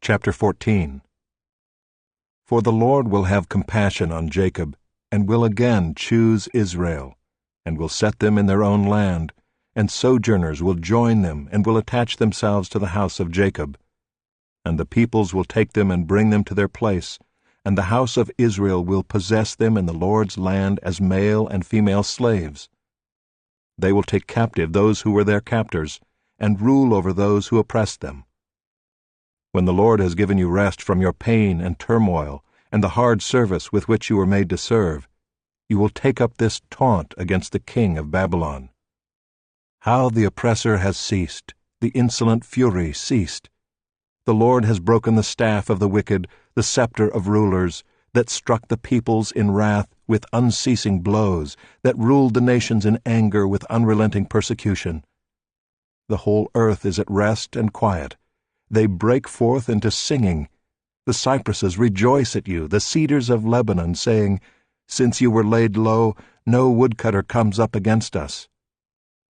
Chapter 14. For the Lord will have compassion on Jacob, and will again choose Israel, and will set them in their own land, and sojourners will join them, and will attach themselves to the house of Jacob. And the peoples will take them and bring them to their place, and the house of Israel will possess them in the Lord's land as male and female slaves. They will take captive those who were their captors, and rule over those who oppressed them. When the Lord has given you rest from your pain and turmoil, and the hard service with which you were made to serve, you will take up this taunt against the king of Babylon. How the oppressor has ceased, the insolent fury ceased. The Lord has broken the staff of the wicked, the scepter of rulers, that struck the peoples in wrath with unceasing blows, that ruled the nations in anger with unrelenting persecution. The whole earth is at rest and quiet. They break forth into singing. The cypresses rejoice at you, the cedars of Lebanon, saying, Since you were laid low, no woodcutter comes up against us.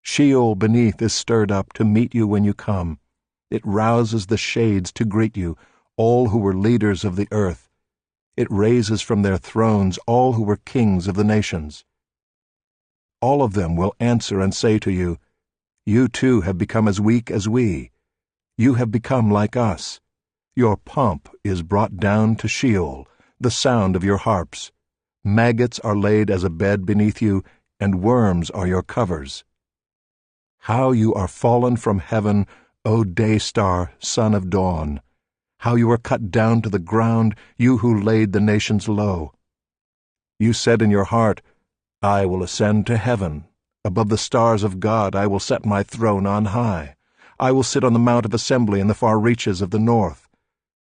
Sheol beneath is stirred up to meet you when you come. It rouses the shades to greet you, all who were leaders of the earth. It raises from their thrones all who were kings of the nations. All of them will answer and say to you, You too have become as weak as we. You have become like us. Your pomp is brought down to Sheol, the sound of your harps. Maggots are laid as a bed beneath you, and worms are your covers. How you are fallen from heaven, O day star, son of dawn! How you are cut down to the ground, you who laid the nations low! You said in your heart, I will ascend to heaven. Above the stars of God I will set my throne on high. I will sit on the mount of assembly in the far reaches of the north.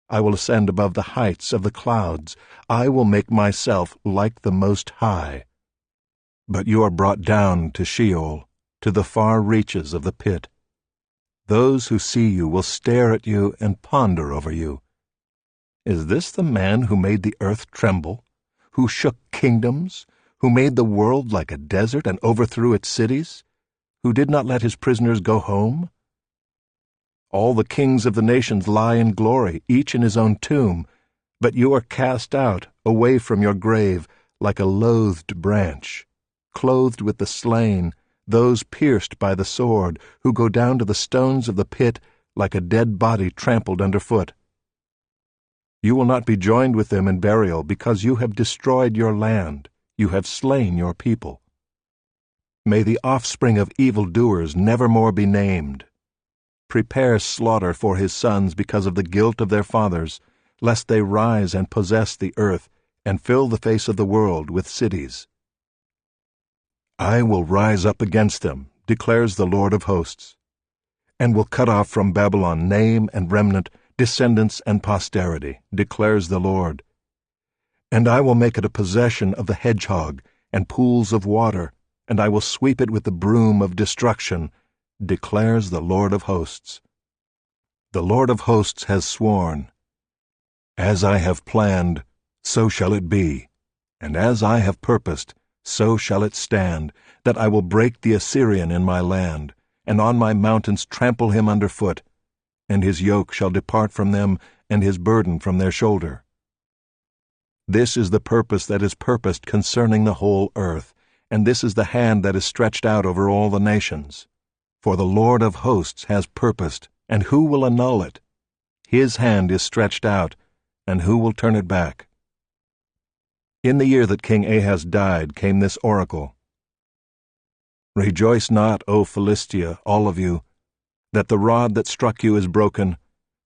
I will ascend above the heights of the clouds. I will make myself like the Most High. But you are brought down to Sheol, to the far reaches of the pit. Those who see you will stare at you and ponder over you. Is this the man who made the earth tremble, who shook kingdoms, who made the world like a desert and overthrew its cities, who did not let his prisoners go home? All the kings of the nations lie in glory, each in his own tomb, but you are cast out, away from your grave, like a loathed branch, clothed with the slain, those pierced by the sword, who go down to the stones of the pit like a dead body trampled underfoot. You will not be joined with them in burial, because you have destroyed your land, you have slain your people. May the offspring of evildoers never more be named. Prepare slaughter for his sons because of the guilt of their fathers, lest they rise and possess the earth, and fill the face of the world with cities. I will rise up against them, declares the Lord of hosts, and will cut off from Babylon name and remnant, descendants and posterity, declares the Lord. And I will make it a possession of the hedgehog and pools of water, and I will sweep it with the broom of destruction, declares the Lord of hosts. The Lord of hosts has sworn, As I have planned, so shall it be, and as I have purposed, so shall it stand, that I will break the Assyrian in my land, and on my mountains trample him underfoot, and his yoke shall depart from them, and his burden from their shoulder. This is the purpose that is purposed concerning the whole earth, and this is the hand that is stretched out over all the nations. For the Lord of hosts has purposed, and who will annul it? His hand is stretched out, and who will turn it back? In the year that King Ahaz died came this oracle. Rejoice not, O Philistia, all of you, that the rod that struck you is broken,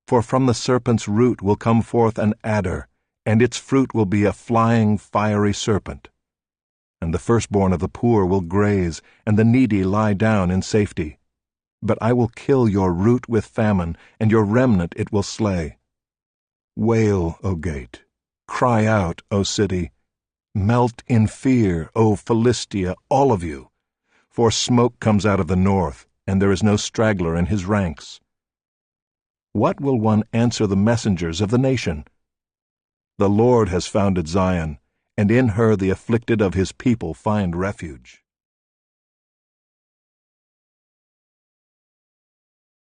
for from the serpent's root will come forth an adder, and its fruit will be a flying, fiery serpent. And the firstborn of the poor will graze, and the needy lie down in safety. But I will kill your root with famine, and your remnant it will slay. Wail, O gate! Cry out, O city! Melt in fear, O Philistia, all of you! For smoke comes out of the north, and there is no straggler in his ranks. What will one answer the messengers of the nation? The Lord has founded Zion, and in her the afflicted of his people find refuge.